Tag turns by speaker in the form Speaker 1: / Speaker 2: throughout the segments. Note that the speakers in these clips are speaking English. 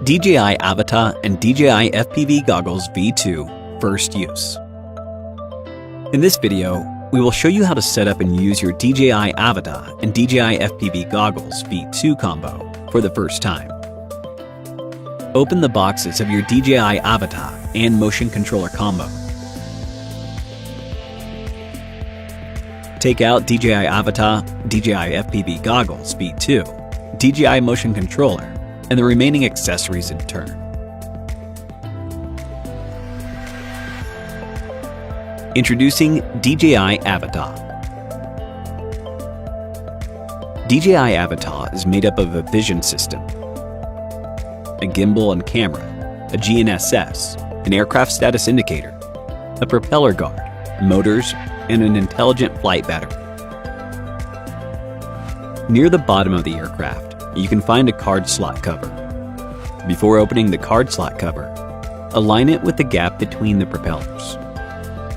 Speaker 1: DJI Avata and DJI FPV Goggles V2 First Use. In this video, we will show you how to set up and use your DJI Avata and DJI FPV Goggles V2 combo for the first time. Open the boxes of your DJI Avata and Motion Controller combo. Take out DJI Avata, DJI FPV Goggles V2, DJI Motion Controller, and the remaining accessories in turn. Introducing DJI Avata. DJI Avata is made up of a vision system, a gimbal and camera, a GNSS, an aircraft status indicator, a propeller guard, motors, and an intelligent flight battery. Near the bottom of the aircraft, you can find a card slot cover. Before opening the card slot cover, align it with the gap between the propellers.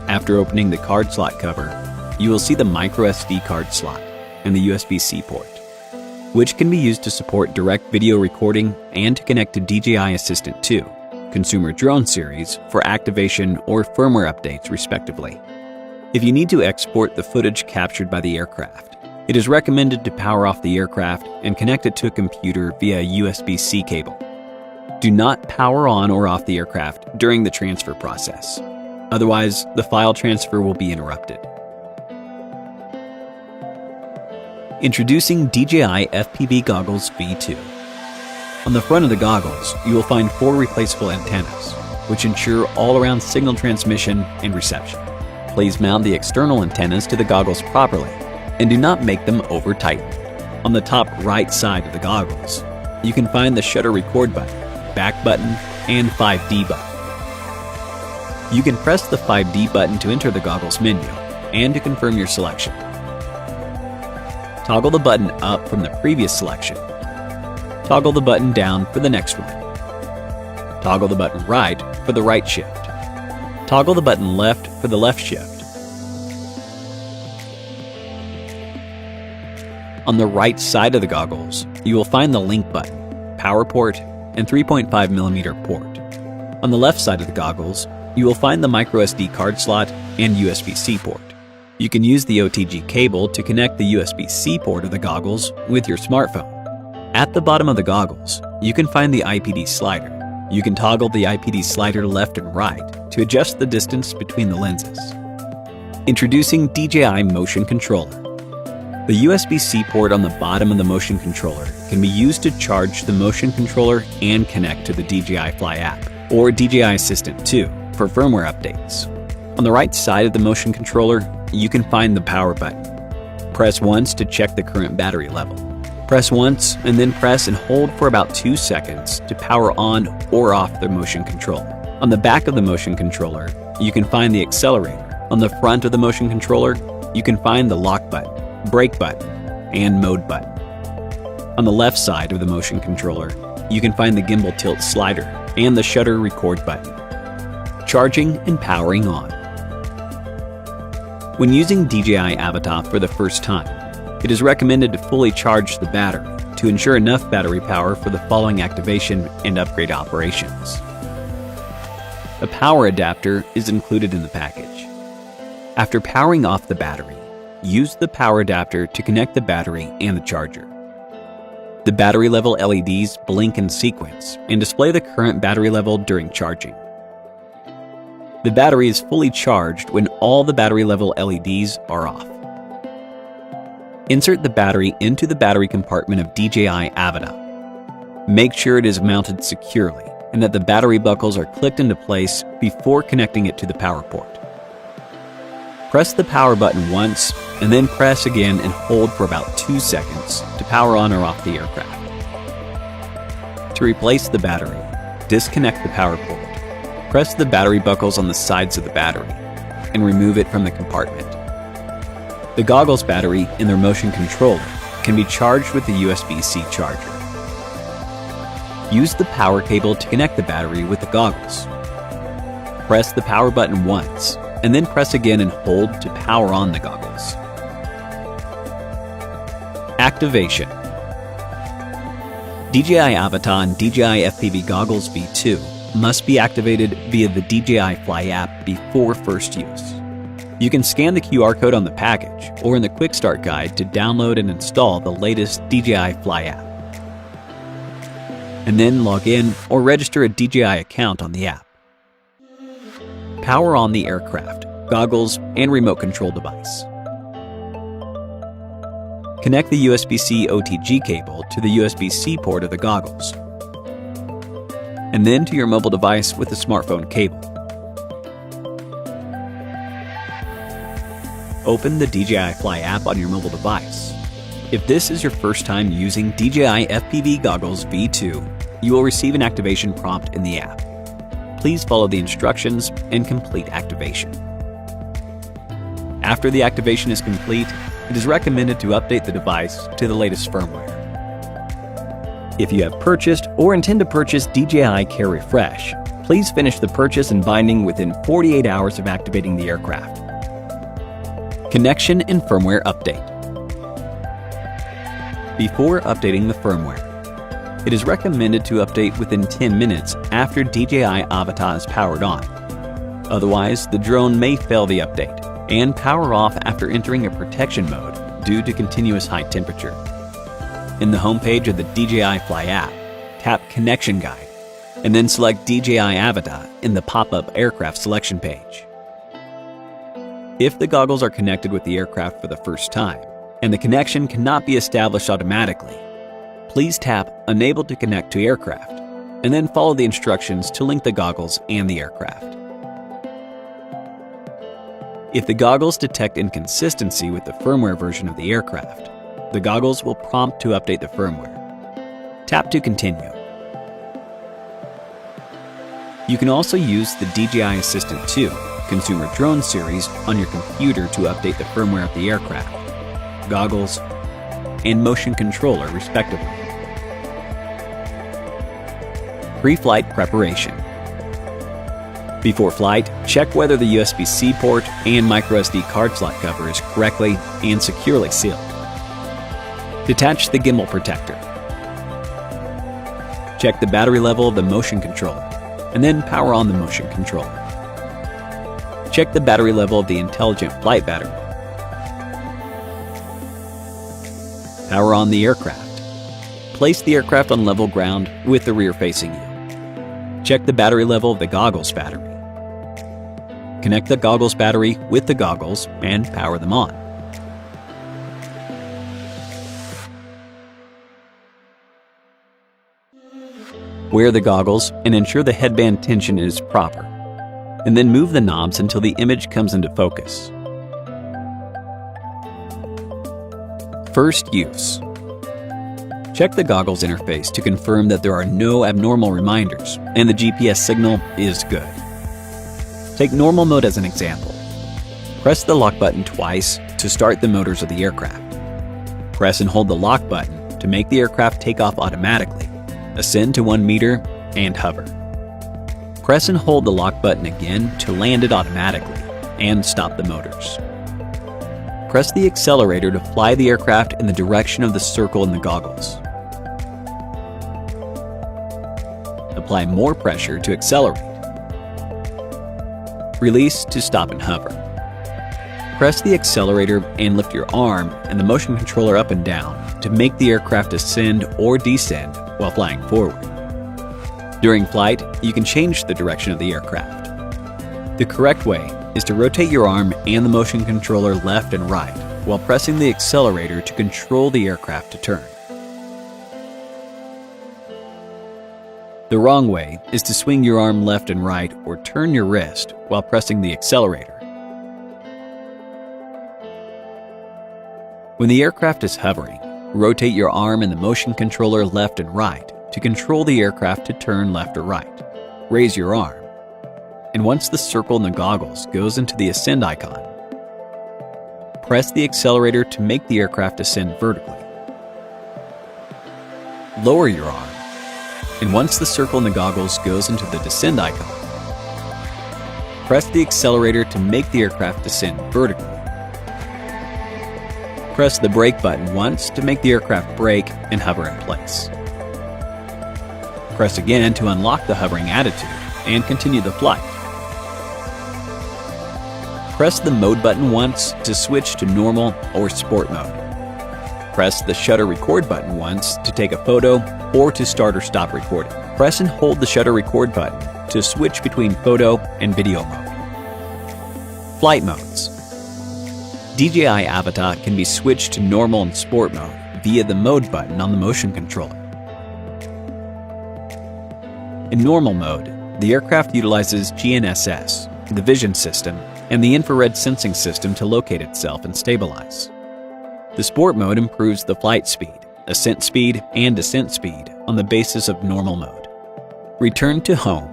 Speaker 1: After opening the card slot cover, you will see the micro SD card slot and the USB-C port, which can be used to support direct video recording and to connect to DJI Assistant 2, Consumer Drone Series for activation or firmware updates respectively. If you need to export the footage captured by the aircraft, it is recommended to power off the aircraft and connect it to a computer via a USB-C cable. Do not power on or off the aircraft during the transfer process. Otherwise, the file transfer will be interrupted. Introducing DJI FPV Goggles V2. On the front of the goggles, you will find 4 replaceable antennas, which ensure all-around signal transmission and reception. Please mount the external antennas to the goggles properly, and do not make them over-tightened. On the top right side of the goggles, you can find the shutter record button, back button, and 5D button. You can press the 5D button to enter the goggles menu and to confirm your selection. Toggle the button up from the previous selection. Toggle the button down for the next one. Toggle the button right for the right shift. Toggle the button left for the left shift. On the right side of the goggles, you will find the link button, power port, and 3.5mm port. On the left side of the goggles, you will find the microSD card slot and USB-C port. You can use the OTG cable to connect the USB-C port of the goggles with your smartphone. At the bottom of the goggles, you can find the IPD slider. You can toggle the IPD slider left and right to adjust the distance between the lenses. Introducing DJI Motion Controller. The USB-C port on the bottom of the Motion Controller can be used to charge the Motion Controller and connect to the DJI Fly app or DJI Assistant 2 for firmware updates. On the right side of the Motion Controller, you can find the power button. Press once to check the current battery level. Press once and then press and hold for about 2 seconds to power on or off the Motion Controller. On the back of the Motion Controller, you can find the accelerator. On the front of the Motion Controller, you can find the lock button, brake button, and mode button. On the left side of the Motion Controller, you can find the gimbal tilt slider and the shutter record button. Charging and powering on. When using DJI Avata for the first time, it is recommended to fully charge the battery to ensure enough battery power for the following activation and upgrade operations. A power adapter is included in the package. After powering off the battery, use the power adapter to connect the battery and the charger. The battery level LEDs blink in sequence and display the current battery level during charging. The battery is fully charged when all the battery level LEDs are off. Insert the battery into the battery compartment of DJI Avata. Make sure it is mounted securely and that the battery buckles are clicked into place before connecting it to the power port. Press the power button once and then press again and hold for about 2 seconds to power on or off the aircraft. To replace the battery, disconnect the power port. Press the battery buckles on the sides of the battery and remove it from the compartment. The goggles battery in their Motion Controller can be charged with the USB-C charger. Use the power cable to connect the battery with the goggles. Press the power button once and then press again and hold to power on the goggles. Activation. DJI Avata and DJI FPV goggles V2 must be activated via the DJI Fly app before first use. You can scan the QR code on the package or in the Quick Start Guide to download and install the latest DJI Fly app, and then log in or register a DJI account on the app. Power on the aircraft, goggles, and remote control device. Connect the USB-C OTG cable to the USB-C port of the goggles, and then to your mobile device with the smartphone cable. Open the DJI Fly app on your mobile device. If this is your first time using DJI FPV goggles V2, you will receive an activation prompt in the app. Please follow the instructions and complete activation. After the activation is complete, it is recommended to update the device to the latest firmware. If you have purchased or intend to purchase DJI Care Refresh, please finish the purchase and binding within 48 hours of activating the aircraft. Connection and firmware update. Before updating the firmware, it is recommended to update within 10 minutes after DJI Avata is powered on. Otherwise, the drone may fail the update and power off after entering a protection mode due to continuous high temperature. In the homepage of the DJI Fly app, tap Connection Guide, and then select DJI Avata in the pop-up aircraft selection page. If the goggles are connected with the aircraft for the first time, and the connection cannot be established automatically, please tap Unable to connect to aircraft, and then follow the instructions to link the goggles and the aircraft. If the goggles detect inconsistency with the firmware version of the aircraft, the goggles will prompt to update the firmware. Tap to continue. You can also use the DJI Assistant 2 Consumer Drone series on your computer to update the firmware of the aircraft, goggles, and motion controller respectively. Pre-flight preparation. Before flight, check whether the USB-C port and microSD card slot cover is correctly and securely sealed. Detach the gimbal protector. Check the battery level of the motion controller, and then power on the motion controller. Check the battery level of the intelligent flight battery. Power on the aircraft. Place the aircraft on level ground with the rear facing you. Check the battery level of the goggles battery. Connect the goggles battery with the goggles and power them on. Wear the goggles and ensure the headband tension is proper, and then move the knobs until the image comes into focus. First use. Check the goggles interface to confirm that there are no abnormal reminders and the GPS signal is good. Take normal mode as an example. Press the lock button twice to start the motors of the aircraft. Press and hold the lock button to make the aircraft take off automatically, ascend to 1 meter, and hover. Press and hold the lock button again to land it automatically and stop the motors. Press the accelerator to fly the aircraft in the direction of the circle in the goggles. Apply more pressure to accelerate. Release to stop and hover. Press the accelerator and lift your arm and the motion controller up and down to make the aircraft ascend or descend while flying forward. During flight, you can change the direction of the aircraft. The correct way is to rotate your arm and the motion controller left and right while pressing the accelerator to control the aircraft to turn. The wrong way is to swing your arm left and right or turn your wrist while pressing the accelerator. When the aircraft is hovering, rotate your arm and the motion controller left and right to control the aircraft to turn left or right. Raise your arm, and once the circle in the goggles goes into the ascend icon, press the accelerator to make the aircraft ascend vertically. Lower your arm, and once the circle in the goggles goes into the descend icon, press the accelerator to make the aircraft descend vertically. Press the brake button once to make the aircraft brake and hover in place. Press again to unlock the hovering attitude and continue the flight. Press the mode button once to switch to normal or sport mode. Press the shutter record button once to take a photo or to start or stop recording. Press and hold the shutter record button to switch between photo and video mode. Flight modes. DJI Avata can be switched to normal and sport mode via the mode button on the motion controller. In normal mode, the aircraft utilizes GNSS, the vision system, and the infrared sensing system to locate itself and stabilize. The sport mode improves the flight speed, ascent speed, and descent speed on the basis of normal mode. Return to home.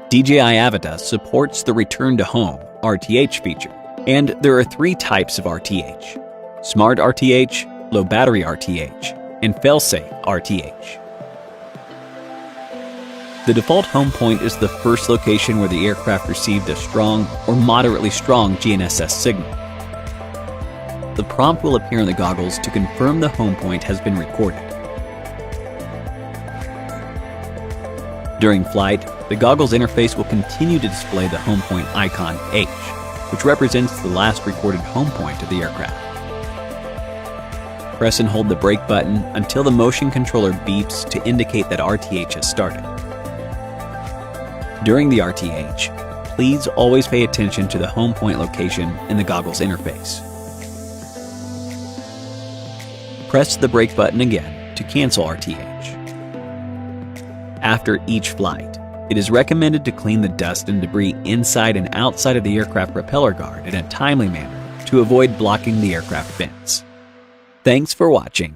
Speaker 1: DJI Avata supports the Return to Home (RTH) feature, and there are 3 types of RTH: Smart RTH, Low Battery RTH, and Failsafe RTH. The default home point is the first location where the aircraft received a strong or moderately strong GNSS signal. The prompt will appear on the goggles to confirm the home point has been recorded. During flight, the goggles interface will continue to display the home point icon H, which represents the last recorded home point of the aircraft. Press and hold the brake button until the motion controller beeps to indicate that RTH has started. During the RTH, please always pay attention to the home point location in the goggles interface. Press the brake button again to cancel RTH. After each flight, it is recommended to clean the dust and debris inside and outside of the aircraft propeller guard in a timely manner to avoid blocking the aircraft vents. Thanks for watching.